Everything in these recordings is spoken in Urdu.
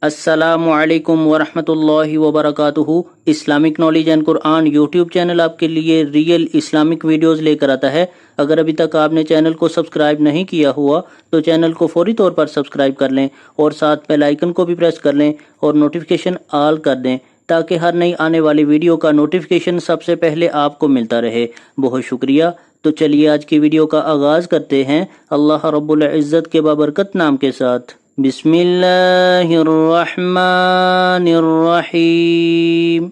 السلام علیکم ورحمۃ اللہ وبرکاتہ۔ Islamic knowledge and Quran YouTube channel آپ کے لیے ریئل اسلامک ویڈیوز لے کر آتا ہے۔ اگر ابھی تک آپ نے چینل کو سبسکرائب نہیں کیا ہوا تو چینل کو فوری طور پر سبسکرائب کر لیں اور ساتھ بیل آئیکن کو بھی پریس کر لیں اور نوٹیفیکیشن آل کر دیں تاکہ ہر نئی آنے والی ویڈیو کا نوٹیفیکیشن سب سے پہلے آپ کو ملتا رہے۔ بہت شکریہ۔ تو چلیے آج کی ویڈیو کا آغاز کرتے ہیں اللہ رب العزت کے بابرکت نام کے ساتھ۔ بسم اللہ الرحمن الرحیم۔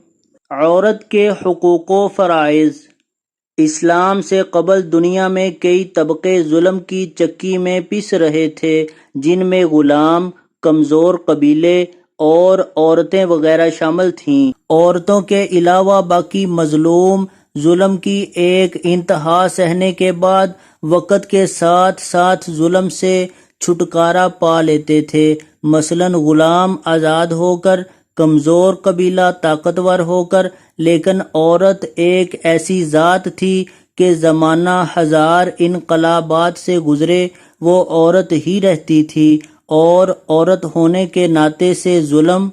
عورت کے حقوق و فرائض۔ اسلام سے قبل دنیا میں کئی طبقے ظلم کی چکی میں پس رہے تھے، جن میں غلام، کمزور قبیلے اور عورتیں وغیرہ شامل تھیں۔ عورتوں کے علاوہ باقی مظلوم ظلم کی ایک انتہا سہنے کے بعد وقت کے ساتھ ساتھ ظلم سے چھٹکارا پا لیتے تھے۔ مثلاً غلام آزاد ہو کر، کمزور قبیلہ طاقتور ہو کر، لیکن عورت ایک ایسی ذات تھی کہ زمانہ ہزار انقلابات سے گزرے وہ عورت ہی رہتی تھی، اور عورت ہونے کے ناطے سے ظلم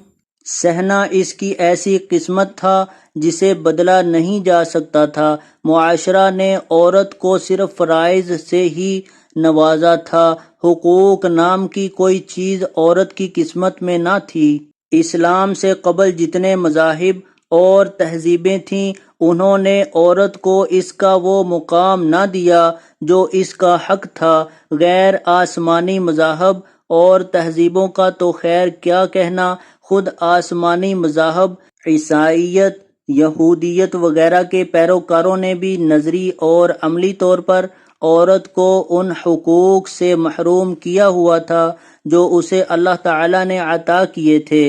سہنا اس کی ایسی قسمت تھا جسے بدلا نہیں جا سکتا تھا۔ معاشرہ نے عورت کو صرف فرائض سے ہی نوازا تھا، حقوق نام کی کوئی چیز عورت کی قسمت میں نہ تھی۔ اسلام سے قبل جتنے مذاہب اور تہذیبیں تھیں، انہوں نے عورت کو اس کا وہ مقام نہ دیا جو اس کا حق تھا۔ غیر آسمانی مذاہب اور تہذیبوں کا تو خیر کیا کہنا، خود آسمانی مذاہب عیسائیت، یہودیت وغیرہ کے پیروکاروں نے بھی نظری اور عملی طور پر عورت کو ان حقوق سے محروم کیا ہوا تھا جو اسے اللہ تعالیٰ نے عطا کیے تھے۔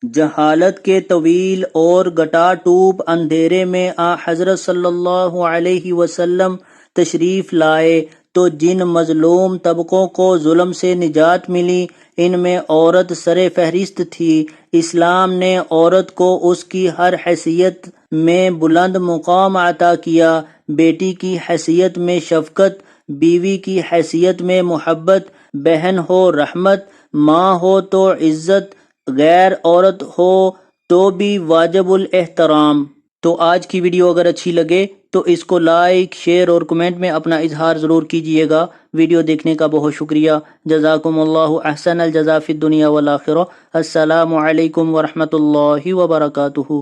جہالت کے طویل اور گٹا ٹوپ اندھیرے میں حضرت صلی اللہ علیہ وسلم تشریف لائے تو جن مظلوم طبقوں کو ظلم سے نجات ملی، ان میں عورت سر فہرست تھی۔ اسلام نے عورت کو اس کی ہر حیثیت میں بلند مقام عطا کیا، بیٹی کی حیثیت میں شفقت، بیوی کی حیثیت میں محبت، بہن ہو رحمت، ماں ہو تو عزت، غیر عورت ہو تو بھی واجب الاحترام۔ تو آج کی ویڈیو اگر اچھی لگے تو اس کو لائک، شیئر اور کمنٹ میں اپنا اظہار ضرور کیجئے گا۔ ویڈیو دیکھنے کا بہت شکریہ۔ جزاکم اللہ احسن الجزا فی الدنیا والآخرہ۔ السلام علیکم ورحمۃ اللہ وبرکاتہ۔